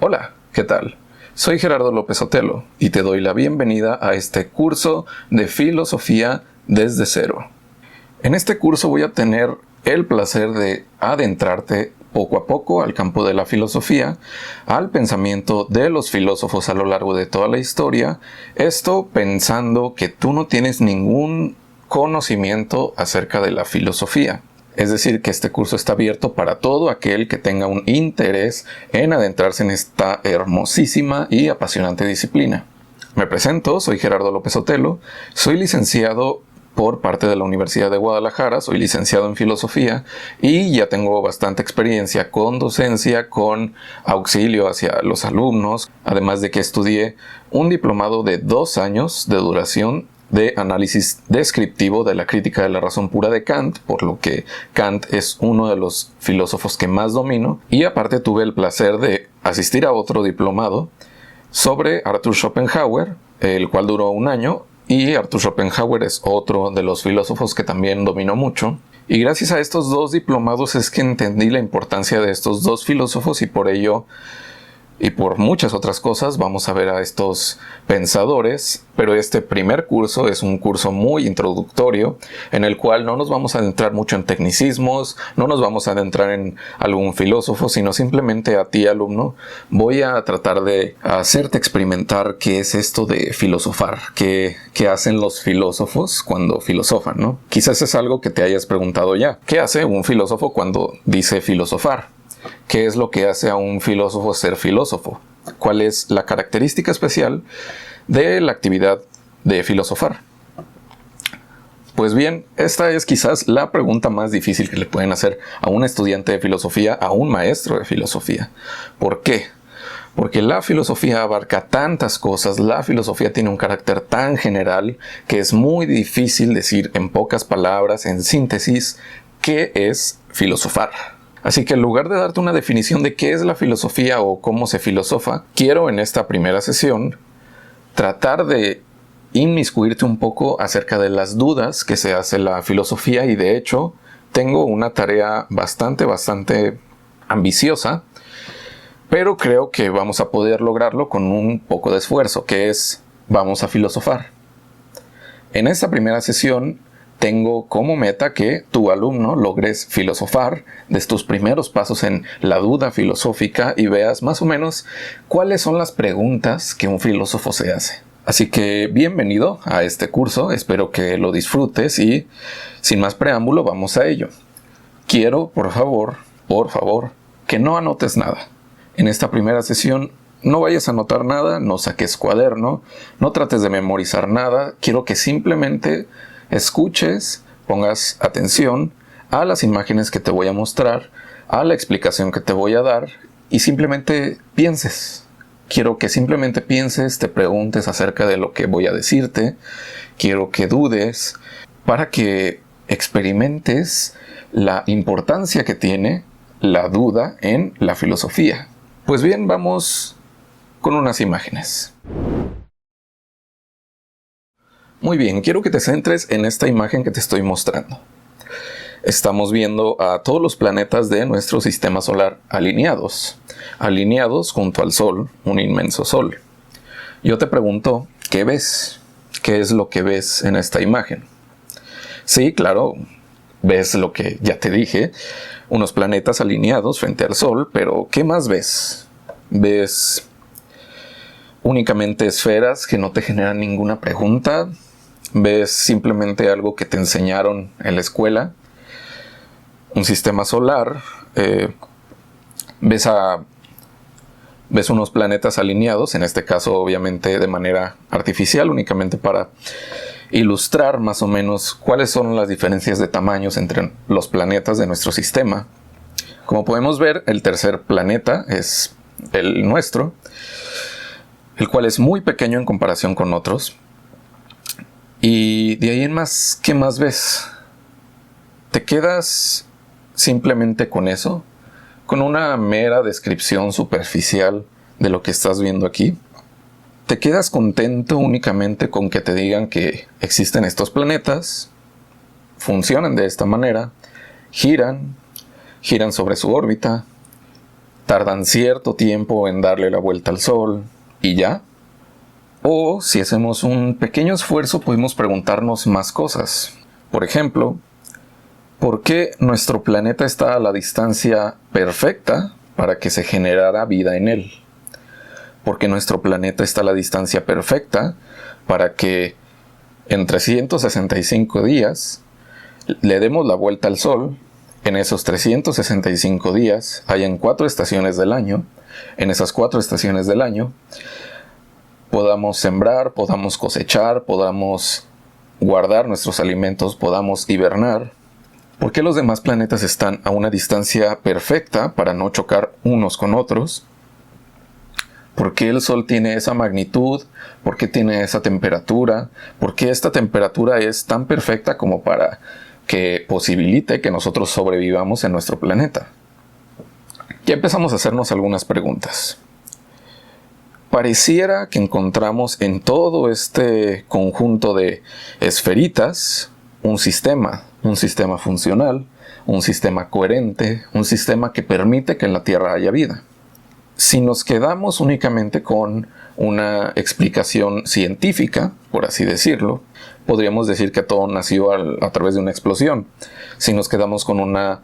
Hola, ¿qué tal? Soy Gerardo López Otelo y te doy la bienvenida a este curso de filosofía desde cero. En este curso voy a tener el placer de adentrarte poco a poco al campo de la filosofía, al pensamiento de los filósofos a lo largo de toda la historia, esto pensando que tú no tienes ningún conocimiento acerca de la filosofía. Es decir, que este curso está abierto para todo aquel que tenga un interés en adentrarse en esta hermosísima y apasionante disciplina. Me presento, soy Gerardo López Otelo, soy licenciado por parte de la Universidad de Guadalajara, soy licenciado en filosofía y ya tengo bastante experiencia con docencia, con auxilio hacia los alumnos, además de que estudié un diplomado de 2 años de duración de análisis descriptivo de la crítica de la razón pura de Kant, por lo que Kant es uno de los filósofos que más domino, y aparte tuve el placer de asistir a otro diplomado sobre Arthur Schopenhauer, el cual duró 1 año, y Arthur Schopenhauer es otro de los filósofos que también domino mucho. Y gracias a estos 2 diplomados es que entendí la importancia de estos 2 filósofos y por ello y por muchas otras cosas vamos a ver a estos pensadores, pero este primer curso es un curso muy introductorio en el cual no nos vamos a adentrar mucho en tecnicismos, no nos vamos a adentrar en algún filósofo, sino simplemente a ti, alumno, voy a tratar de hacerte experimentar qué es esto de filosofar, qué hacen los filósofos cuando filosofan, ¿no? Quizás es algo que te hayas preguntado ya. ¿Qué hace un filósofo cuando dice filosofar? ¿Qué es lo que hace a un filósofo ser filósofo? ¿Cuál es la característica especial de la actividad de filosofar? Pues bien, esta es quizás la pregunta más difícil que le pueden hacer a un estudiante de filosofía, a un maestro de filosofía. ¿Por qué? Porque la filosofía abarca tantas cosas, la filosofía tiene un carácter tan general que es muy difícil decir en pocas palabras, en síntesis, qué es filosofar. Así que en lugar de darte una definición de qué es la filosofía o cómo se filosofa, quiero en esta primera sesión tratar de inmiscuirte un poco acerca de las dudas que se hace la filosofía y de hecho tengo una tarea bastante ambiciosa, pero creo que vamos a poder lograrlo con un poco de esfuerzo, que es vamos a filosofar. En esta primera sesión tengo como meta que tu alumno logres filosofar desde tus primeros pasos en la duda filosófica y veas más o menos cuáles son las preguntas que un filósofo se hace. Así que bienvenido a este curso, espero que lo disfrutes y sin más preámbulo vamos a ello. Quiero, por favor, que no anotes nada. En esta primera sesión no vayas a anotar nada, no saques cuaderno, no trates de memorizar nada, quiero que simplemente escuches, pongas atención a las imágenes que te voy a mostrar, a la explicación que te voy a dar y simplemente pienses. Quiero que simplemente pienses, te preguntes acerca de lo que voy a decirte, quiero que dudes para que experimentes la importancia que tiene la duda en la filosofía. Pues bien, vamos con unas imágenes. Muy bien, quiero que te centres en esta imagen que te estoy mostrando. Estamos viendo a todos los planetas de nuestro sistema solar alineados junto al Sol, un inmenso Sol. Yo te pregunto, ¿qué ves? ¿Qué es lo que ves en esta imagen? Sí, claro, ves lo que ya te dije, unos planetas alineados frente al Sol, pero ¿qué más ves? ¿Ves únicamente esferas que no te generan ninguna pregunta? ¿Ves simplemente algo que te enseñaron en la escuela? Un sistema solar, ves unos planetas alineados, en este caso obviamente de manera artificial, únicamente para ilustrar más o menos cuáles son las diferencias de tamaños entre los planetas de nuestro sistema. Como podemos ver, el tercer planeta es el nuestro, el cual es muy pequeño en comparación con otros. Y de ahí en más, ¿qué más ves? ¿Te quedas simplemente con eso? ¿Con una mera descripción superficial de lo que estás viendo aquí? ¿Te quedas contento únicamente con que te digan que existen estos planetas, funcionan de esta manera, giran sobre su órbita, tardan cierto tiempo en darle la vuelta al Sol y ya. O si hacemos un pequeño esfuerzo podemos preguntarnos más cosas. Por ejemplo, ¿por qué nuestro planeta está a la distancia perfecta para que se generara vida en él? ¿Por qué nuestro planeta está a la distancia perfecta para que en 365 días le demos la vuelta al Sol? En esos 365 días hayan 4 estaciones del año. En esas 4 estaciones del año podamos sembrar, podamos cosechar, podamos guardar nuestros alimentos, podamos hibernar. ¿Por qué los demás planetas están a una distancia perfecta para no chocar unos con otros? ¿Por qué el Sol tiene esa magnitud? ¿Por qué tiene esa temperatura? ¿Por qué esta temperatura es tan perfecta como para que posibilite que nosotros sobrevivamos en nuestro planeta? Ya empezamos a hacernos algunas preguntas. Pareciera que encontramos en todo este conjunto de esferitas un sistema funcional, un sistema coherente, un sistema que permite que en la Tierra haya vida. Si nos quedamos únicamente con una explicación científica, por así decirlo, podríamos decir que todo nació a través de una explosión. Si nos quedamos con una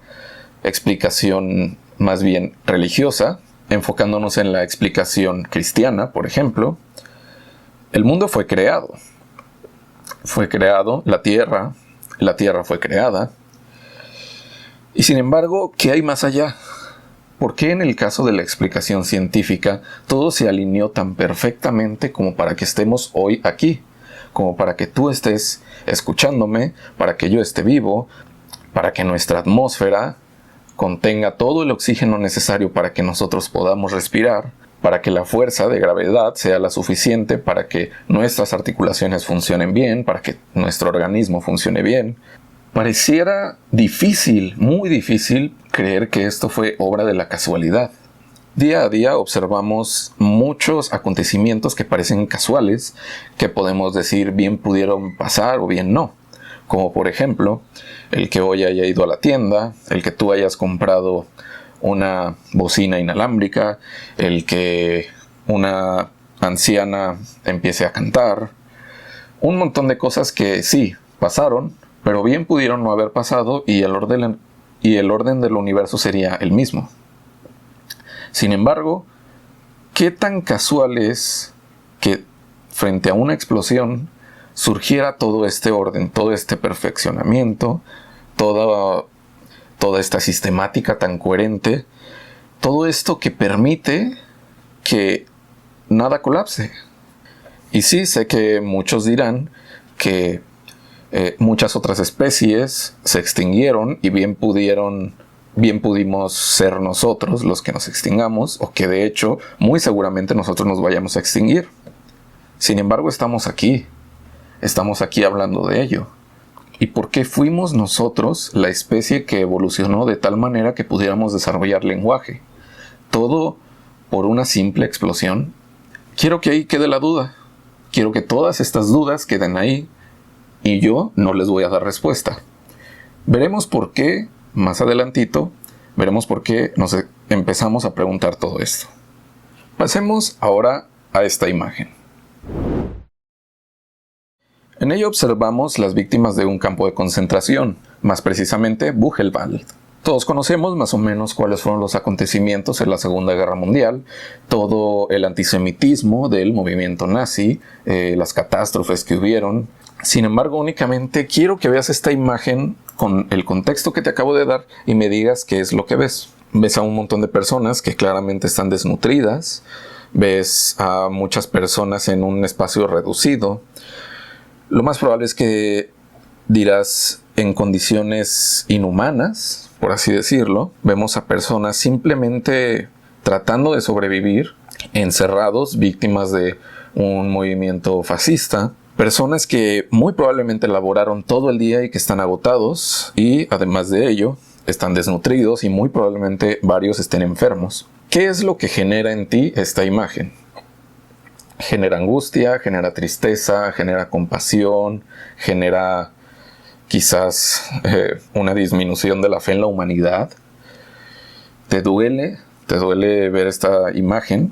explicación más bien religiosa, enfocándonos en la explicación cristiana, por ejemplo, el mundo fue creado. Fue creado, la Tierra fue creada. Y sin embargo, ¿qué hay más allá? ¿Por qué en el caso de la explicación científica todo se alineó tan perfectamente como para que estemos hoy aquí? Como para que tú estés escuchándome, para que yo esté vivo, para que nuestra atmósfera contenga todo el oxígeno necesario para que nosotros podamos respirar, para que la fuerza de gravedad sea la suficiente para que nuestras articulaciones funcionen bien, para que nuestro organismo funcione bien. Pareciera difícil, muy difícil, creer que esto fue obra de la casualidad. Día a día observamos muchos acontecimientos que parecen casuales, que podemos decir bien pudieron pasar o bien no. Como por ejemplo, el que hoy haya ido a la tienda, el que tú hayas comprado una bocina inalámbrica, el que una anciana empiece a cantar. Un montón de cosas que sí, pasaron, pero bien pudieron no haber pasado y el orden del universo sería el mismo. Sin embargo, ¿qué tan casual es que frente a una explosión surgiera todo este orden, todo este perfeccionamiento, toda esta sistemática tan coherente, todo esto que permite que nada colapse? Y sí, sé que muchos dirán que muchas otras especies se extinguieron y bien pudimos ser nosotros los que nos extingamos, o que de hecho muy seguramente nosotros nos vayamos a extinguir. Sin embargo, estamos aquí hablando de ello. ¿Y por qué fuimos nosotros la especie que evolucionó de tal manera que pudiéramos desarrollar lenguaje? ¿Todo por una simple explosión? Quiero que ahí quede la duda. Quiero que todas estas dudas queden ahí y yo no les voy a dar respuesta. Veremos por qué, más adelantito, veremos por qué nos empezamos a preguntar todo esto. Pasemos ahora a esta imagen. En ella observamos las víctimas de un campo de concentración, más precisamente Buchenwald. Todos conocemos más o menos cuáles fueron los acontecimientos en la Segunda Guerra Mundial, todo el antisemitismo del movimiento nazi, las catástrofes que hubieron. Sin embargo, únicamente quiero que veas esta imagen con el contexto que te acabo de dar y me digas qué es lo que ves. Ves a un montón de personas que claramente están desnutridas, ves a muchas personas en un espacio reducido. Lo más probable es que dirás en condiciones inhumanas, por así decirlo. Vemos a personas simplemente tratando de sobrevivir, encerrados, víctimas de un movimiento fascista. Personas que muy probablemente laboraron todo el día y que están agotados y además de ello están desnutridos y muy probablemente varios estén enfermos. ¿Qué es lo que genera en ti esta imagen? Genera angustia, genera tristeza, genera compasión, genera quizás una disminución de la fe en la humanidad. ¿Te duele te duele ver esta imagen,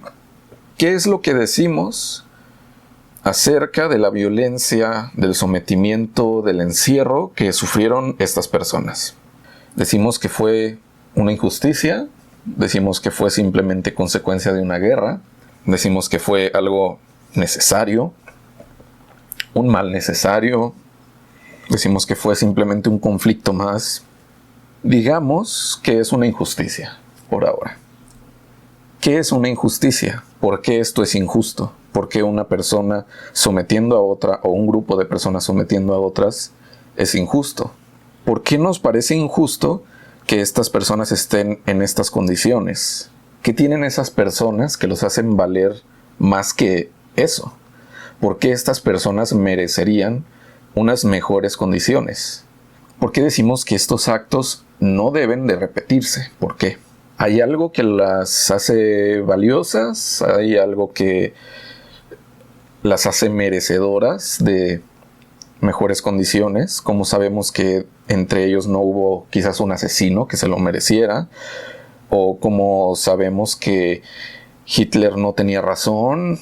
¿qué es lo que decimos acerca de la violencia, del sometimiento, del encierro que sufrieron estas personas? Decimos que fue una injusticia, decimos que fue simplemente consecuencia de una guerra, decimos que fue algo necesario, un mal necesario, decimos que fue simplemente un conflicto más. Digamos que es una injusticia, por ahora. ¿Qué es una injusticia? ¿Por qué esto es injusto? ¿Por qué una persona sometiendo a otra o un grupo de personas sometiendo a otras es injusto? ¿Por qué nos parece injusto que estas personas estén en estas condiciones? ¿Qué tienen esas personas que los hacen valer más que eso? ¿Por qué estas personas merecerían unas mejores condiciones? ¿Por qué decimos que estos actos no deben de repetirse? ¿Por qué? ¿Hay algo que las hace valiosas? ¿Hay algo que las hace merecedoras de mejores condiciones? ¿Cómo sabemos que entre ellos no hubo quizás un asesino que se lo mereciera? ¿O cómo sabemos que Hitler no tenía razón?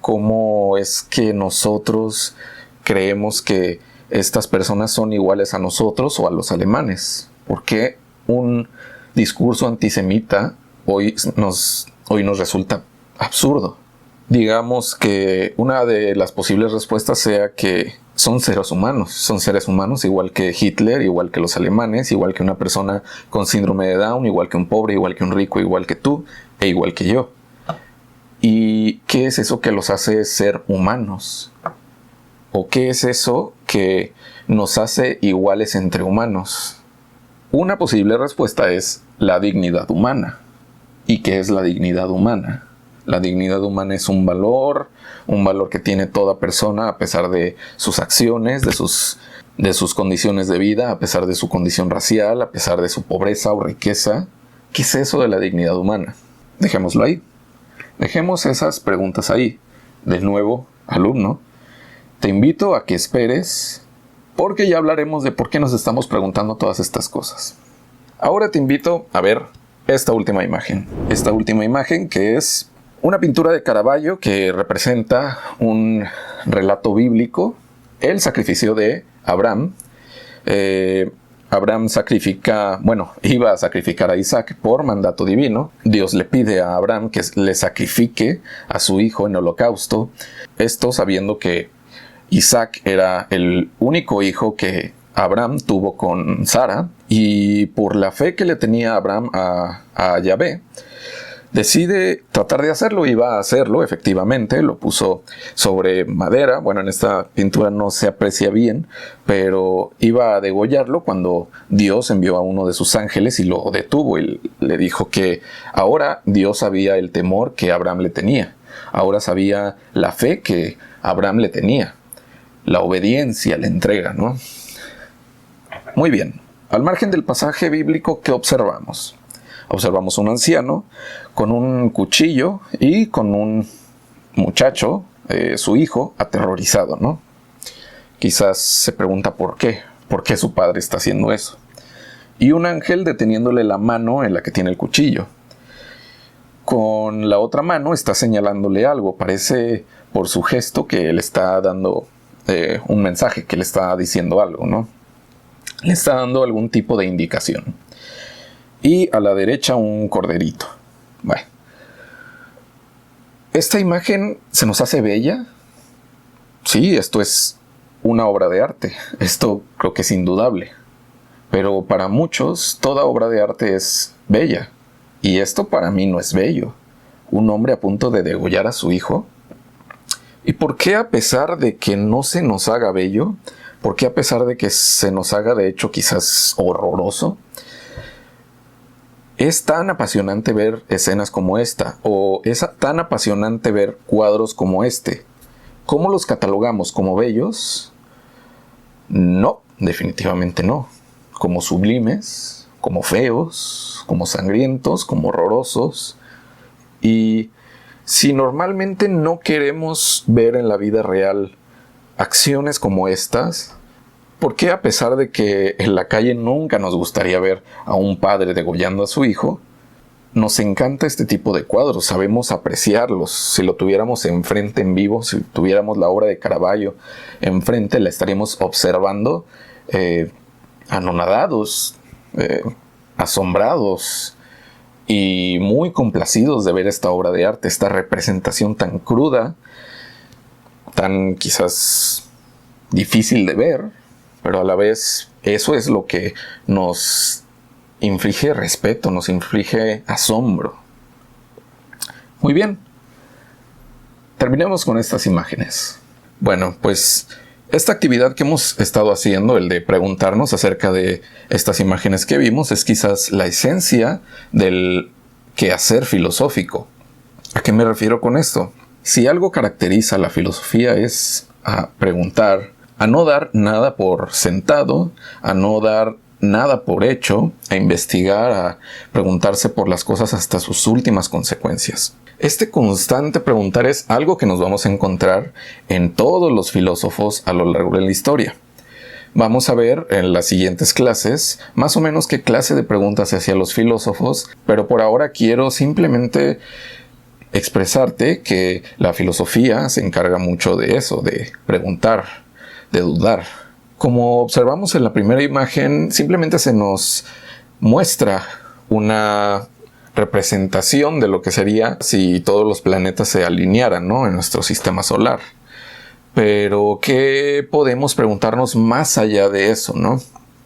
¿Cómo es que nosotros creemos que estas personas son iguales a nosotros o a los alemanes? ¿Por qué un discurso antisemita hoy nos resulta absurdo? Digamos que una de las posibles respuestas sea que son seres humanos igual que Hitler, igual que los alemanes, igual que una persona con síndrome de Down, igual que un pobre, igual que un rico, igual que tú e igual que yo. ¿Y qué es eso que los hace ser humanos? ¿O qué es eso que nos hace iguales entre humanos? Una posible respuesta es la dignidad humana. ¿Y qué es la dignidad humana? La dignidad humana es un valor que tiene toda persona a pesar de sus acciones, de sus condiciones de vida, a pesar de su condición racial, a pesar de su pobreza o riqueza. ¿Qué es eso de la dignidad humana? Dejémoslo ahí. Dejemos esas preguntas ahí. De nuevo, alumno, te invito a que esperes, porque ya hablaremos de por qué nos estamos preguntando todas estas cosas. Ahora te invito a ver esta última imagen. Esta última imagen que es una pintura de Caravaggio que representa un relato bíblico, el sacrificio de Abraham. Abraham iba a sacrificar a Isaac por mandato divino. Dios le pide a Abraham que le sacrifique a su hijo en holocausto. Esto sabiendo que Isaac era el único hijo que Abraham tuvo con Sara, y por la fe que le tenía Abraham a Yahvé, decide tratar de hacerlo y va a hacerlo. Efectivamente, lo puso sobre madera. Bueno, en esta pintura no se aprecia bien, pero iba a degollarlo cuando Dios envió a uno de sus ángeles y lo detuvo y le dijo que ahora Dios sabía el temor que Abraham le tenía. Ahora sabía la fe que Abraham le tenía. La obediencia, la entrega, ¿no? Muy bien. Al margen del pasaje bíblico, ¿qué observamos? Observamos un anciano con un cuchillo y con un muchacho, su hijo, aterrorizado, ¿no? Quizás se pregunta por qué su padre está haciendo eso. Y un ángel deteniéndole la mano en la que tiene el cuchillo. Con la otra mano está señalándole algo. Parece por su gesto que le está dando un mensaje, que le está diciendo algo, ¿no? Le está dando algún tipo de indicación. Y a la derecha un corderito. Bueno. ¿Esta imagen se nos hace bella? Sí, esto es una obra de arte. Esto creo que es indudable. Pero para muchos, toda obra de arte es bella. Y esto para mí no es bello. Un hombre a punto de degollar a su hijo. ¿Y por qué, a pesar de que no se nos haga bello? ¿Por qué, a pesar de que se nos haga de hecho quizás horroroso? Es tan apasionante ver escenas como esta, o es tan apasionante ver cuadros como este. ¿Cómo los catalogamos? ¿Como bellos? No, definitivamente no. Como sublimes, como feos, como sangrientos, como horrorosos. Y si normalmente no queremos ver en la vida real acciones como estas, ¿por qué, a pesar de que en la calle nunca nos gustaría ver a un padre degollando a su hijo, nos encanta este tipo de cuadros, sabemos apreciarlos. Si lo tuviéramos enfrente en vivo, si tuviéramos la obra de Caravaggio enfrente, la estaríamos observando anonadados, asombrados y muy complacidos de ver esta obra de arte, esta representación tan cruda, tan quizás difícil de ver, pero a la vez eso es lo que nos inflige respeto, nos inflige asombro. Muy bien, terminemos con estas imágenes. Bueno, pues esta actividad que hemos estado haciendo, el de preguntarnos acerca de estas imágenes que vimos, es quizás la esencia del quehacer filosófico. ¿A qué me refiero con esto? Si algo caracteriza la filosofía es a preguntar, a no dar nada por sentado, a no dar nada por hecho, a investigar, a preguntarse por las cosas hasta sus últimas consecuencias. Este constante preguntar es algo que nos vamos a encontrar en todos los filósofos a lo largo de la historia. Vamos a ver en las siguientes clases más o menos qué clase de preguntas se hacía a los filósofos, pero por ahora quiero simplemente expresarte que la filosofía se encarga mucho de eso, de preguntar, de dudar. Como observamos en la primera imagen, simplemente se nos muestra una representación de lo que sería si todos los planetas se alinearan, ¿no?, en nuestro sistema solar. Pero ¿qué podemos preguntarnos más allá de eso, no?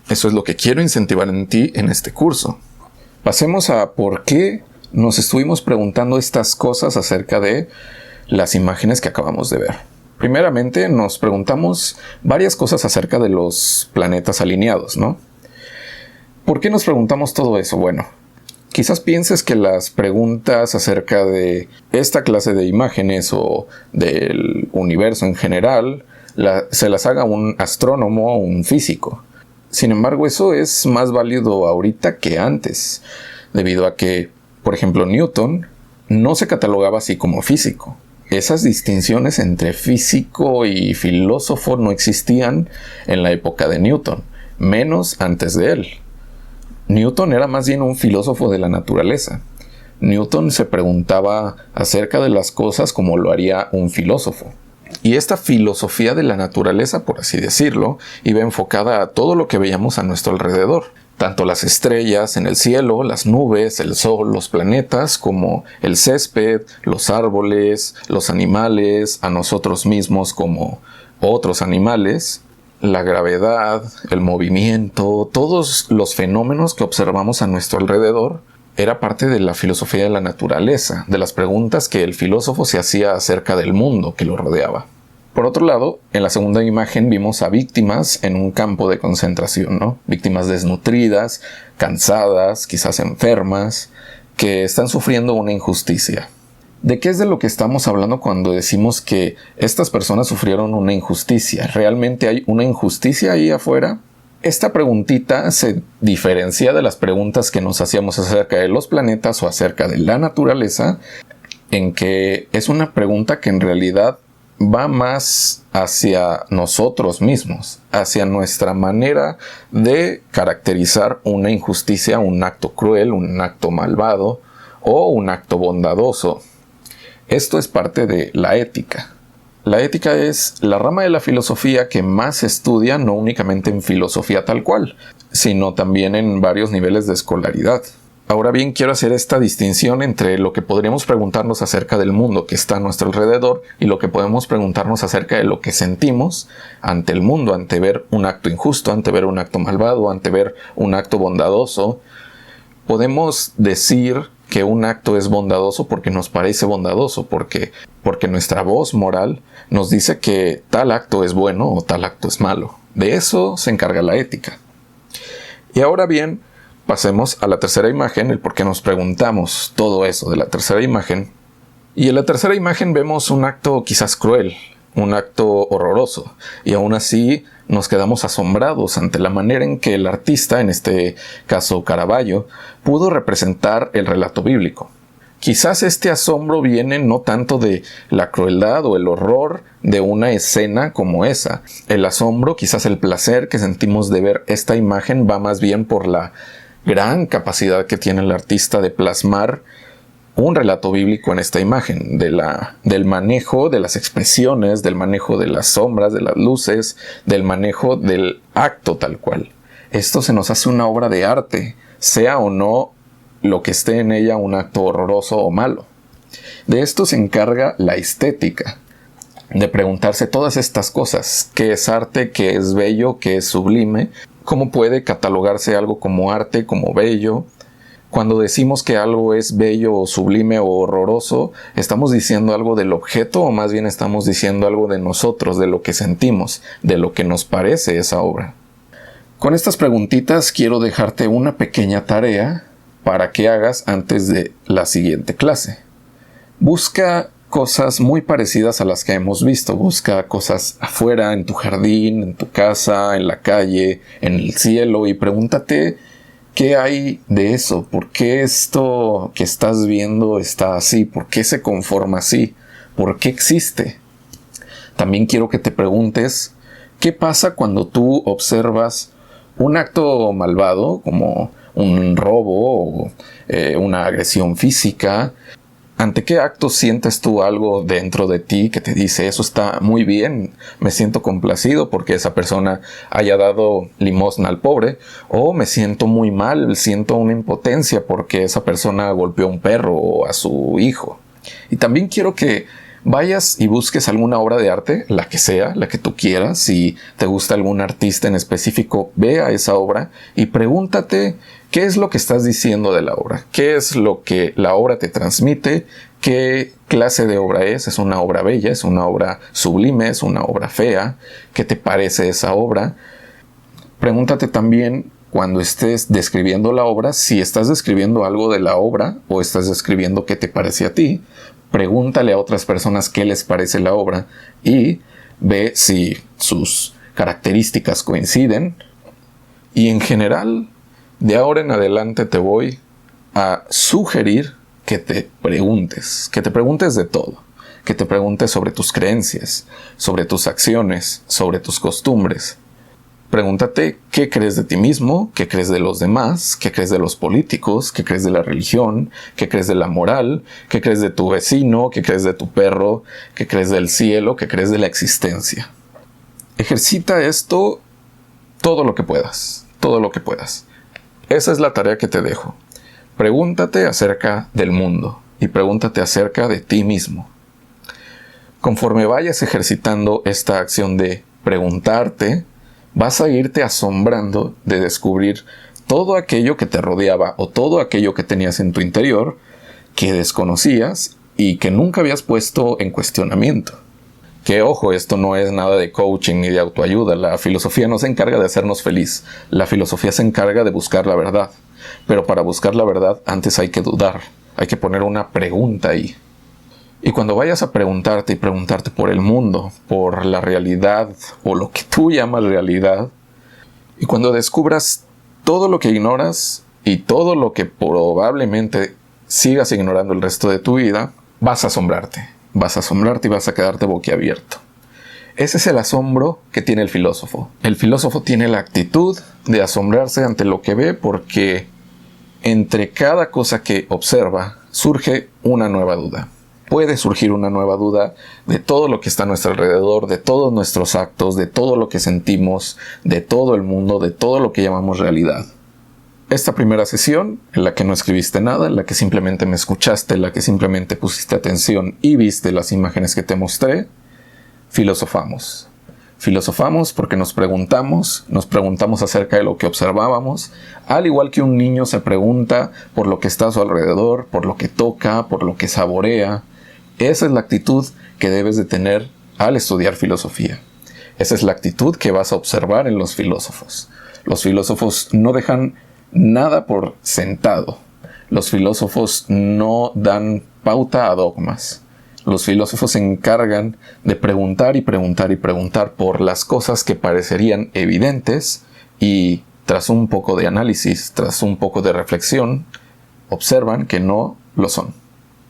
Eso es lo que quiero incentivar en ti en este curso. Pasemos a por qué nos estuvimos preguntando estas cosas acerca de las imágenes que acabamos de ver. Primeramente, nos preguntamos varias cosas acerca de los planetas alineados, ¿no? ¿Por qué nos preguntamos todo eso? Bueno, quizás pienses que las preguntas acerca de esta clase de imágenes o del universo en general se las haga un astrónomo o un físico. Sin embargo, eso es más válido ahorita que antes, debido a que, por ejemplo, Newton no se catalogaba así como físico. Esas distinciones entre físico y filósofo no existían en la época de Newton, menos antes de él. Newton era más bien un filósofo de la naturaleza. Newton se preguntaba acerca de las cosas como lo haría un filósofo. Y esta filosofía de la naturaleza, por así decirlo, iba enfocada a todo lo que veíamos a nuestro alrededor. Tanto las estrellas en el cielo, las nubes, el sol, los planetas, como el césped, los árboles, los animales, a nosotros mismos como otros animales, la gravedad, el movimiento, todos los fenómenos que observamos a nuestro alrededor, era parte de la filosofía de la naturaleza, de las preguntas que el filósofo se hacía acerca del mundo que lo rodeaba. Por otro lado, en la segunda imagen vimos a víctimas en un campo de concentración, ¿no? Víctimas desnutridas, cansadas, quizás enfermas, que están sufriendo una injusticia. ¿De qué es de lo que estamos hablando cuando decimos que estas personas sufrieron una injusticia? ¿Realmente hay una injusticia ahí afuera? Esta preguntita se diferencia de las preguntas que nos hacíamos acerca de los planetas o acerca de la naturaleza, en que es una pregunta que en realidad va más hacia nosotros mismos, hacia nuestra manera de caracterizar una injusticia, un acto cruel, un acto malvado o un acto bondadoso. Esto es parte de la ética. La ética es la rama de la filosofía que más se estudia no únicamente en filosofía tal cual, sino también en varios niveles de escolaridad. Ahora bien, quiero hacer esta distinción entre lo que podríamos preguntarnos acerca del mundo que está a nuestro alrededor y lo que podemos preguntarnos acerca de lo que sentimos ante el mundo, ante ver un acto injusto, ante ver un acto malvado, ante ver un acto bondadoso. Podemos decir que un acto es bondadoso porque nos parece bondadoso, porque nuestra voz moral nos dice que tal acto es bueno o tal acto es malo. De eso se encarga la ética. Y ahora bien, pasemos a la tercera imagen, el por qué nos preguntamos todo eso de la tercera imagen. Y en la tercera imagen vemos un acto quizás cruel, un acto horroroso, y aún así nos quedamos asombrados ante la manera en que el artista, en este caso Caravaggio, pudo representar el relato bíblico. Quizás este asombro viene no tanto de la crueldad o el horror de una escena como esa. El asombro, quizás el placer que sentimos de ver esta imagen va más bien por la gran capacidad que tiene el artista de plasmar un relato bíblico en esta imagen, del manejo de las expresiones, del manejo de las sombras, de las luces, del manejo del acto tal cual. Esto se nos hace una obra de arte, sea o no lo que esté en ella un acto horroroso o malo. De esto se encarga la estética, de preguntarse todas estas cosas: ¿qué es arte? ¿Qué es bello? ¿Qué es sublime? ¿Cómo puede catalogarse algo como arte, como bello? Cuando decimos que algo es bello o sublime o horroroso, ¿estamos diciendo algo del objeto o más bien estamos diciendo algo de nosotros, de lo que sentimos, de lo que nos parece esa obra? Con estas preguntitas quiero dejarte una pequeña tarea para que hagas antes de la siguiente clase. Busca cosas muy parecidas a las que hemos visto. Busca cosas afuera, en tu jardín, en tu casa, en la calle, en el cielo, y pregúntate qué hay de eso. ¿Por qué esto que estás viendo está así? ¿Por qué se conforma así? ¿Por qué existe? También quiero que te preguntes qué pasa cuando tú observas un acto malvado, como un robo o una agresión física. ¿Ante qué acto sientes tú algo dentro de ti que te dice: eso está muy bien, me siento complacido porque esa persona haya dado limosna al pobre? O me siento muy mal, siento una impotencia porque esa persona golpeó a un perro o a su hijo. Y también quiero que vayas y busques alguna obra de arte, la que sea, la que tú quieras. Si te gusta algún artista en específico, ve a esa obra y pregúntate qué es lo que estás diciendo de la obra, qué es lo que la obra te transmite, qué clase de obra es una obra bella, es una obra sublime, es una obra fea, qué te parece esa obra. Pregúntate también, cuando estés describiendo la obra, si estás describiendo algo de la obra o estás describiendo qué te parece a ti. Pregúntale a otras personas qué les parece la obra y ve si sus características coinciden. Y en general, de ahora en adelante te voy a sugerir que te preguntes de todo, que te preguntes sobre tus creencias, sobre tus acciones, sobre tus costumbres. Pregúntate qué crees de ti mismo, qué crees de los demás, qué crees de los políticos, qué crees de la religión, qué crees de la moral, qué crees de tu vecino, qué crees de tu perro, qué crees del cielo, qué crees de la existencia. Ejercita esto todo lo que puedas, todo lo que puedas. Esa es la tarea que te dejo. Pregúntate acerca del mundo y pregúntate acerca de ti mismo. Conforme vayas ejercitando esta acción de preguntarte, vas a irte asombrando de descubrir todo aquello que te rodeaba o todo aquello que tenías en tu interior que desconocías y que nunca habías puesto en cuestionamiento. Que ojo, esto no es nada de coaching ni de autoayuda. La filosofía no se encarga de hacernos feliz. La filosofía se encarga de buscar la verdad. Pero para buscar la verdad antes hay que dudar. Hay que poner una pregunta ahí. Y cuando vayas a preguntarte y preguntarte por el mundo, por la realidad o lo que tú llamas realidad, y cuando descubras todo lo que ignoras y todo lo que probablemente sigas ignorando el resto de tu vida, vas a asombrarte. Vas a asombrarte y vas a quedarte boquiabierto. Ese es el asombro que tiene el filósofo. El filósofo tiene la actitud de asombrarse ante lo que ve, porque entre cada cosa que observa surge una nueva duda. Puede surgir una nueva duda de todo lo que está a nuestro alrededor, de todos nuestros actos, de todo lo que sentimos, de todo el mundo, de todo lo que llamamos realidad. Esta primera sesión, en la que no escribiste nada, en la que simplemente me escuchaste, en la que simplemente pusiste atención y viste las imágenes que te mostré, filosofamos. Filosofamos porque nos preguntamos acerca de lo que observábamos, al igual que un niño se pregunta por lo que está a su alrededor, por lo que toca, por lo que saborea. Esa es la actitud que debes de tener al estudiar filosofía. Esa es la actitud que vas a observar en los filósofos. Los filósofos no dejan nada por sentado. Los filósofos no dan pauta a dogmas. Los filósofos se encargan de preguntar y preguntar y preguntar por las cosas que parecerían evidentes y, tras un poco de análisis, tras un poco de reflexión, observan que no lo son.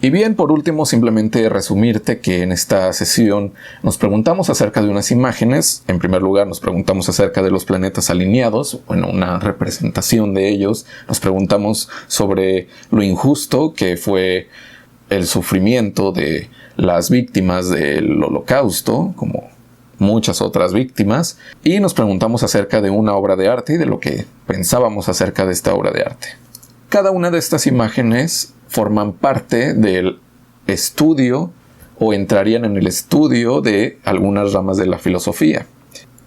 Y bien, por último, simplemente resumirte que en esta sesión nos preguntamos acerca de unas imágenes. En primer lugar, nos preguntamos acerca de los planetas alineados, bueno, una representación de ellos. Nos preguntamos sobre lo injusto que fue el sufrimiento de las víctimas del Holocausto, como muchas otras víctimas. Y nos preguntamos acerca de una obra de arte y de lo que pensábamos acerca de esta obra de arte. Cada una de estas imágenes forman parte del estudio o entrarían en el estudio de algunas ramas de la filosofía.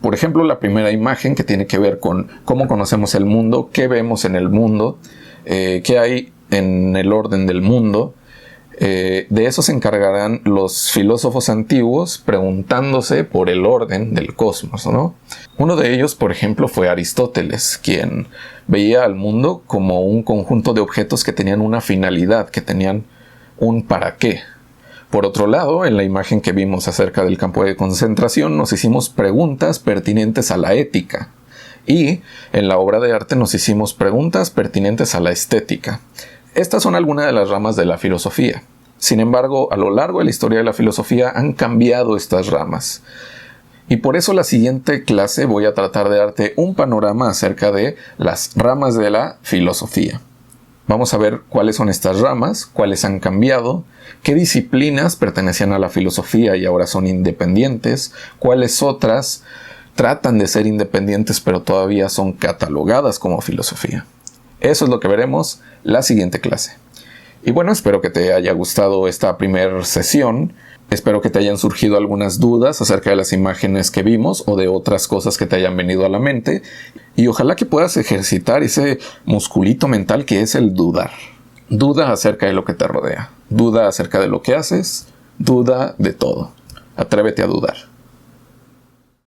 Por ejemplo, la primera imagen, que tiene que ver con cómo conocemos el mundo, qué vemos en el mundo, qué hay en el orden del mundo. De eso se encargarán los filósofos antiguos preguntándose por el orden del cosmos, ¿no? Uno de ellos, por ejemplo, fue Aristóteles, quien veía al mundo como un conjunto de objetos que tenían una finalidad, que tenían un para qué. Por otro lado, en la imagen que vimos acerca del campo de concentración, nos hicimos preguntas pertinentes a la ética. Y en la obra de arte nos hicimos preguntas pertinentes a la estética. Estas son algunas de las ramas de la filosofía. Sin embargo, a lo largo de la historia de la filosofía han cambiado estas ramas. Y por eso la siguiente clase voy a tratar de darte un panorama acerca de las ramas de la filosofía. Vamos a ver cuáles son estas ramas, cuáles han cambiado, qué disciplinas pertenecían a la filosofía y ahora son independientes, cuáles otras tratan de ser independientes pero todavía son catalogadas como filosofía. Eso es lo que veremos la siguiente clase. Y bueno, espero que te haya gustado esta primera sesión. Espero que te hayan surgido algunas dudas acerca de las imágenes que vimos o de otras cosas que te hayan venido a la mente. Y ojalá que puedas ejercitar ese musculito mental que es el dudar. Duda acerca de lo que te rodea. Duda acerca de lo que haces. Duda de todo. Atrévete a dudar.